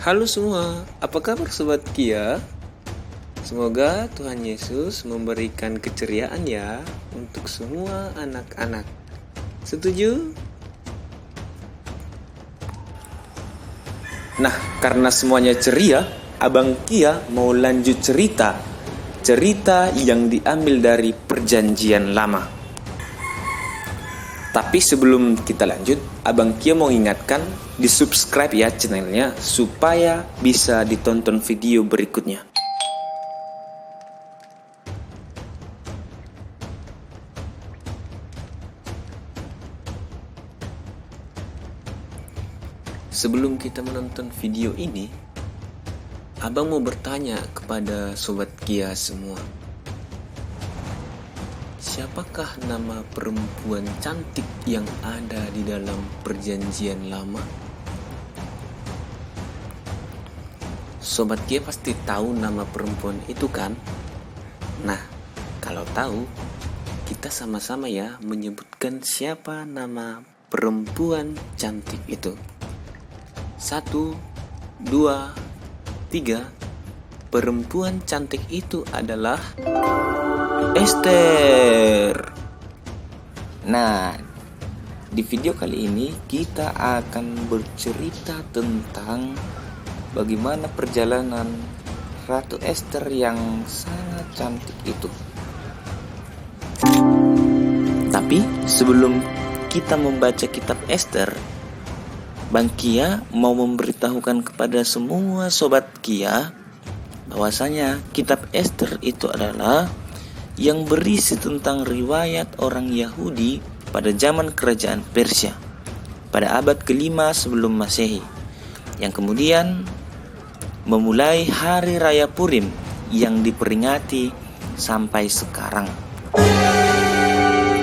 Halo semua, apa kabar Sobat Kia? Semoga Tuhan Yesus memberikan keceriaan ya untuk semua anak-anak. Setuju? Nah, karena semuanya ceria, Abang Kia mau lanjut cerita. Cerita yang diambil dari Perjanjian Lama. Tapi sebelum kita lanjut, Abang Kia mau ingatkan di subscribe ya channelnya supaya bisa ditonton video berikutnya. Sebelum kita menonton video ini, Abang mau bertanya kepada Sobat Kia semua. Siapakah nama perempuan cantik yang ada di dalam Perjanjian Lama? Sobat Kia pasti tahu nama perempuan itu kan? Nah, kalau tahu, kita sama-sama ya menyebutkan siapa nama perempuan cantik itu. 1, 2, 3. Perempuan cantik itu adalah Esther. Nah, di video kali ini kita akan bercerita tentang bagaimana perjalanan Ratu Esther yang sangat cantik itu. Tapi sebelum kita membaca kitab Esther, Bang Kia mau memberitahukan kepada semua Sobat Kia bahwasanya kitab Esther itu adalah yang berisi tentang riwayat orang Yahudi pada zaman kerajaan Persia pada abad ke-5 sebelum Masehi, yang kemudian memulai hari raya Purim yang diperingati sampai sekarang.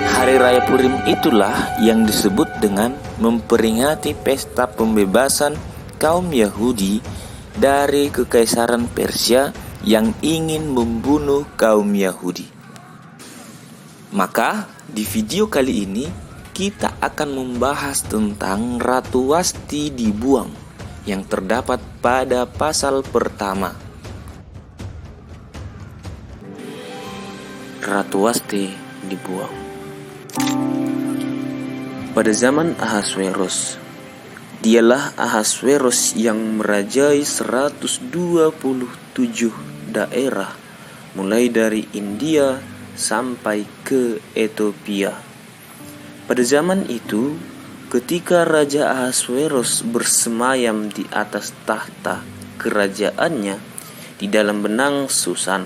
Hari raya Purim itulah yang disebut dengan memperingati pesta pembebasan kaum Yahudi dari kekaisaran Persia yang ingin membunuh kaum Yahudi. Maka di video kali ini kita akan membahas tentang Ratu Wasti dibuang yang terdapat pada pasal pertama. Ratu Wasti dibuang. Pada zaman Ahasweros, dialah Ahasweros yang merajai 127 daerah mulai dari India sampai ke Ethiopia. Pada zaman itu, ketika Raja Ahasweros bersemayam di atas tahta kerajaannya di dalam benang Susan,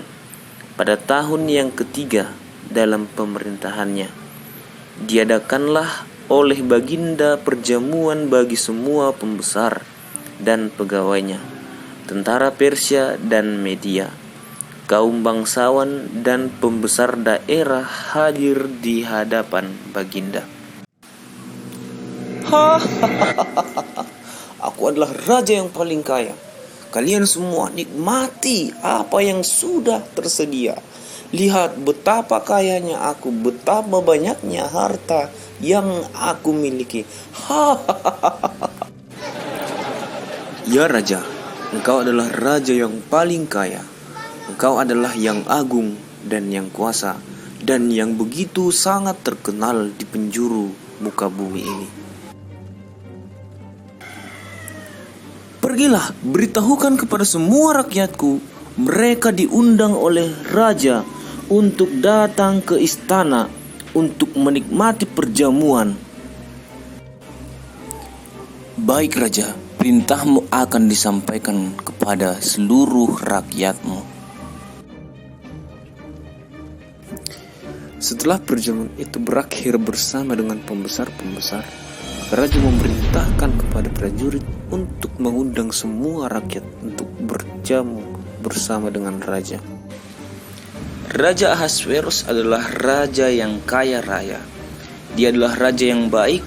pada tahun yang ketiga dalam pemerintahannya, diadakanlah oleh Baginda perjamuan bagi semua pembesar dan pegawainya, tentara Persia dan Media, kaum bangsawan dan pembesar daerah hadir di hadapan Baginda. Aku adalah raja yang paling kaya. Kalian semua nikmati apa yang sudah tersedia. Lihat betapa kayanya aku, betapa banyaknya harta yang aku miliki. Ya raja, engkau adalah raja yang paling kaya. Engkau adalah yang agung dan yang kuasa, dan yang begitu sangat terkenal di penjuru muka bumi ini. Pergilah, beritahukan kepada semua rakyatku, mereka diundang oleh raja untuk datang ke istana untuk menikmati perjamuan. Baik raja, perintahmu akan disampaikan kepada seluruh rakyatmu. Setelah perjamuan itu berakhir bersama dengan pembesar-pembesar, raja memerintahkan kepada prajurit untuk mengundang semua rakyat untuk berjamu bersama dengan raja. Raja Ahasweros adalah raja yang kaya raya. Dia adalah raja yang baik.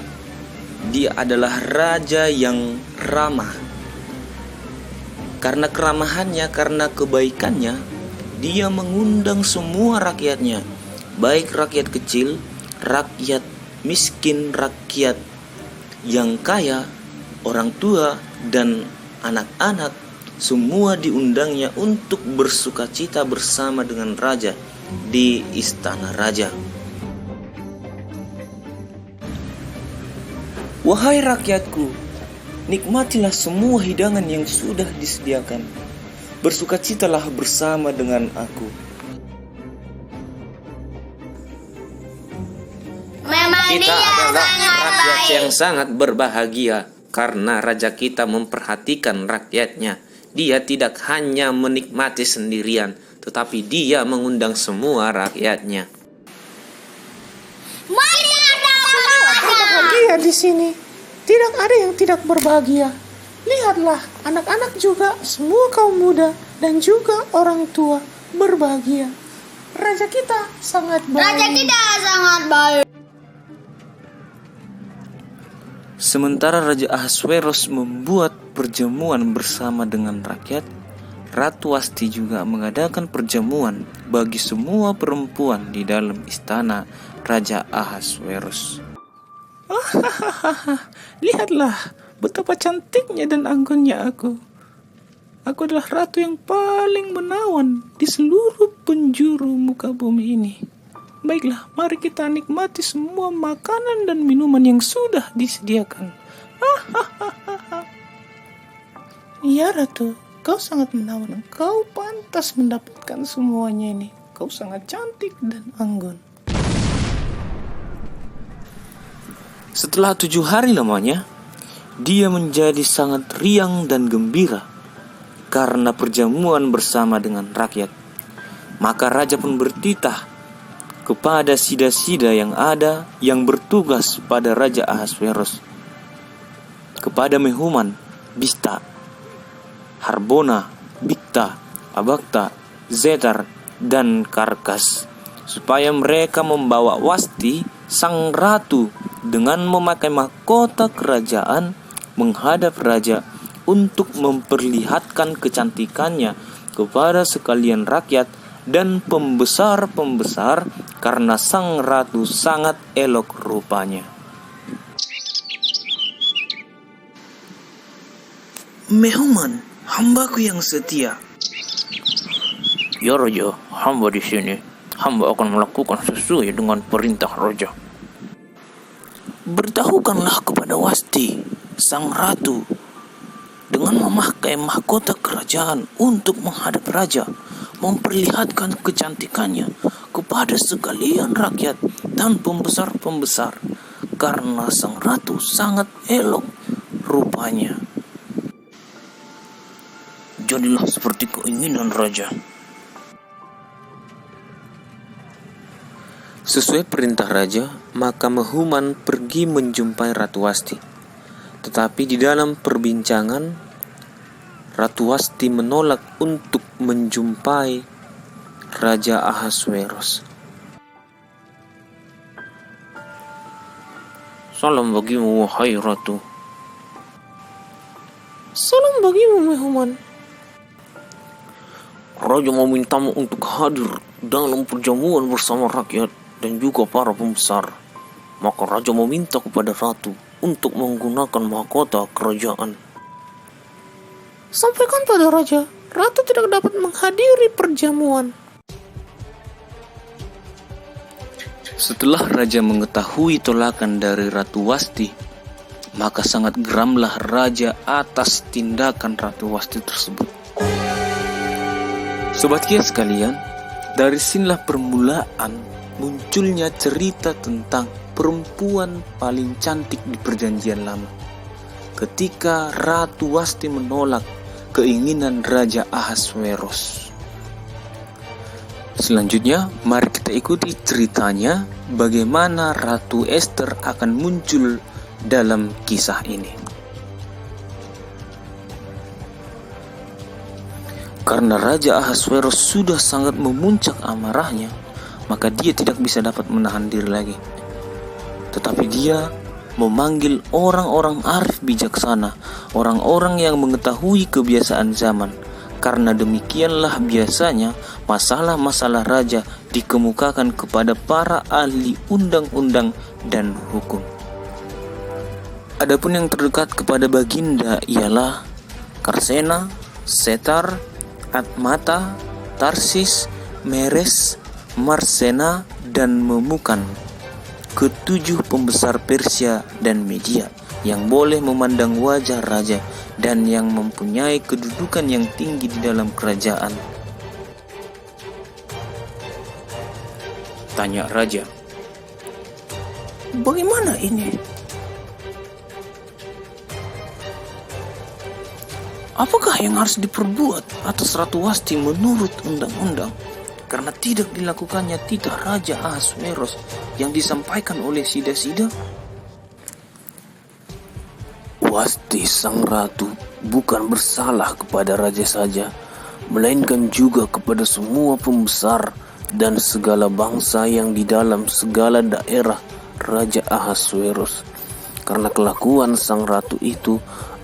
Dia adalah raja yang ramah. Karena keramahannya, karena kebaikannya, dia mengundang semua rakyatnya, baik rakyat kecil, rakyat miskin, rakyat yang kaya, orang tua, dan anak-anak semua diundangnya untuk bersukacita bersama dengan raja di istana raja. Wahai rakyatku, nikmatilah semua hidangan yang sudah disediakan. Bersukacitalah bersama dengan aku. Memang Kita dia adalah sangat rakyat baik. yang sangat berbahagia karena raja kita memperhatikan rakyatnya. Dia tidak hanya menikmati sendirian, tetapi dia mengundang semua rakyatnya. Mari kita Berbahagia di sini. Tidak ada yang tidak berbahagia. Lihatlah, anak-anak juga, semua kaum muda dan juga orang tua berbahagia. Raja kita sangat baik. Raja kita sangat baik. Sementara Raja Ahasveros membuat perjamuan bersama dengan rakyat, Ratu Wasti juga mengadakan perjamuan bagi semua perempuan di dalam istana Raja Ahasveros. Lihatlah, betapa cantiknya dan anggunnya aku. Aku adalah ratu yang paling menawan di seluruh penjuru muka bumi ini. Baiklah, mari kita nikmati semua makanan dan minuman yang sudah disediakan. Ya ratu, kau sangat menawan. Kau pantas mendapatkan semuanya ini. Kau sangat cantik dan anggun. Setelah 7 hari lamanya, dia menjadi sangat riang dan gembira karena perjamuan bersama dengan rakyat. Maka raja pun bertitah kepada sida-sida yang ada yang bertugas pada Raja Ahasveros, kepada Mehuman, Bista, Harbona, Bikta, Abakta, Zetar, dan Karkas, supaya mereka membawa Wasti sang ratu dengan memakai mahkota kerajaan menghadap raja untuk memperlihatkan kecantikannya kepada sekalian rakyat dan pembesar-pembesar karena sang ratu sangat elok rupanya. Mehuman, hambaku yang setia. Ya raja, hamba di sini. Hamba akan melakukan sesuai dengan perintah raja. Beritahukanlah kepada Wasti, sang ratu, dengan memakai mahkota kerajaan untuk menghadap raja, memperlihatkan kecantikannya kepada sekalian rakyat dan pembesar-pembesar, karena sang ratu sangat elok rupanya. Jadilah seperti keinginan raja. Sesuai perintah raja, maka Mehuman pergi menjumpai Ratu Wasti. Tetapi di dalam perbincangan, Ratu Wasti menolak untuk menjumpai Raja Ahasveros. Salam bagimu, wahai ratu. Salam bagimu, Mehuman. Raja memintamu untuk hadir dalam perjamuan bersama rakyat dan juga para pembesar. Maka raja meminta kepada ratu untuk menggunakan mahkota kerajaan. Sampaikan pada raja, ratu tidak dapat menghadiri perjamuan. Setelah raja mengetahui tolakan dari Ratu Wasti, maka sangat geramlah raja atas tindakan Ratu Wasti tersebut. Sobat Kia sekalian, dari sinilah permulaan munculnya cerita tentang perempuan paling cantik di perjanjian lama, ketika Ratu Wasti menolak keinginan Raja Ahasveros. Selanjutnya, mari kita ikuti ceritanya bagaimana Ratu Ester akan muncul dalam kisah ini. Karena Raja Ahasveros sudah sangat memuncak amarahnya, maka dia tidak bisa dapat menahan diri lagi. Tetapi dia memanggil orang-orang arif bijaksana, orang-orang yang mengetahui kebiasaan zaman. Karena demikianlah biasanya masalah-masalah raja dikemukakan kepada para ahli undang-undang dan hukum. Adapun yang terdekat kepada Baginda ialah Karsena, Setar, Atmata, Tarsis, Meres, Marsena, dan Memukan, ketujuh pembesar Persia dan Media yang boleh memandang wajah raja dan yang mempunyai kedudukan yang tinggi di dalam kerajaan. Tanya raja, bagaimana ini? Apakah yang harus diperbuat atas Ratu Wasti menurut undang-undang? Karena tidak dilakukannya titah Raja Ahasveros yang disampaikan oleh Sida-Sida. Wasti sang ratu bukan bersalah kepada raja saja, melainkan juga kepada semua pembesar dan segala bangsa yang di dalam segala daerah Raja Ahasveros. Karena kelakuan sang ratu itu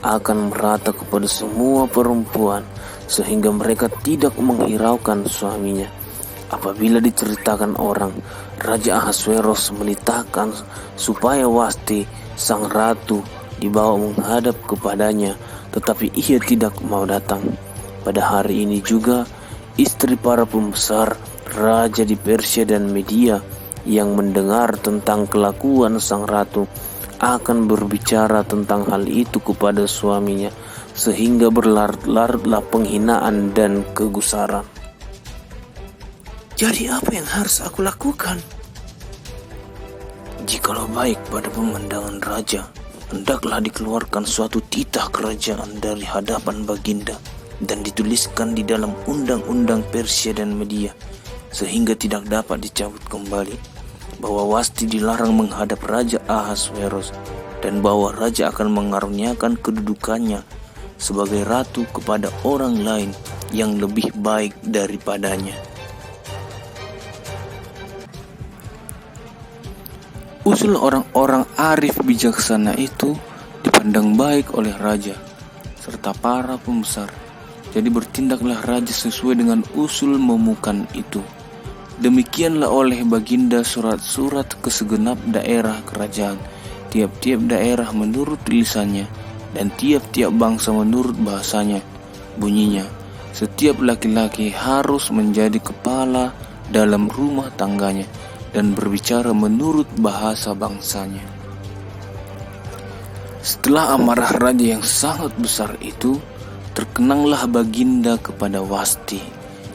akan merata kepada semua perempuan, sehingga mereka tidak menghiraukan suaminya. Apabila diceritakan orang, Raja Ahasveros menitahkan supaya Wasti sang ratu dibawa menghadap kepadanya, tetapi ia tidak mau datang. Pada hari ini juga, istri para pembesar raja di Persia dan Media yang mendengar tentang kelakuan sang ratu akan berbicara tentang hal itu kepada suaminya, sehingga berlarut-larutlah penghinaan dan kegusaran. Jadi apa yang harus aku lakukan? Jikalau baik pada pemandangan raja, hendaklah dikeluarkan suatu titah kerajaan dari hadapan Baginda dan dituliskan di dalam undang-undang Persia dan Media, sehingga tidak dapat dicabut kembali, bahwa Wasti dilarang menghadap Raja Ahasveros dan bahwa raja akan mengaruniakan kedudukannya sebagai ratu kepada orang lain yang lebih baik daripadanya. Usul orang-orang arif bijaksana itu dipandang baik oleh raja serta para pembesar. Jadi bertindaklah raja sesuai dengan usul Memukan itu. Demikianlah oleh Baginda surat-surat ke segenap daerah kerajaan, tiap-tiap daerah menurut tulisannya dan tiap-tiap bangsa menurut bahasanya. Bunyinya, setiap laki-laki harus menjadi kepala dalam rumah tangganya dan berbicara menurut bahasa bangsanya. Setelah amarah raja yang sangat besar itu, terkenanglah Baginda kepada Wasti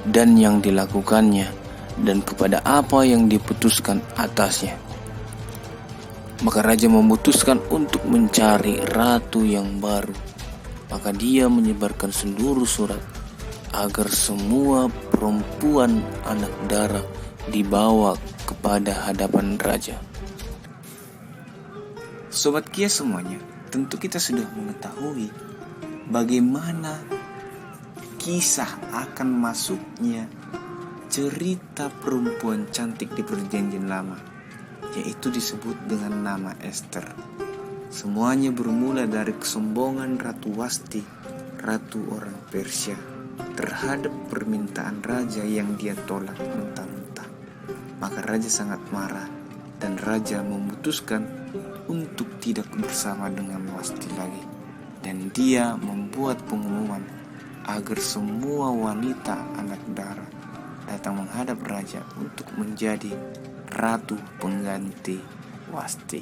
dan yang dilakukannya, dan kepada apa yang diputuskan atasnya. Maka raja memutuskan untuk mencari ratu yang baru. Maka dia menyebarkan seluruh surat agar semua perempuan anak dara dibawa kepada hadapan raja. Sobat Kia semuanya, tentu kita sudah mengetahui bagaimana kisah akan masuknya cerita perempuan cantik di Perjanjian Lama, yaitu disebut dengan nama Ester. Semuanya bermula dari kesombongan Ratu Wasti, ratu orang Persia, terhadap permintaan raja yang dia tolak mentah-mentah. Maka raja sangat marah dan raja memutuskan untuk tidak bersama dengan Wasti lagi, dan dia membuat pengumuman agar semua wanita anak dara datang menghadap raja untuk menjadi ratu pengganti Wasti.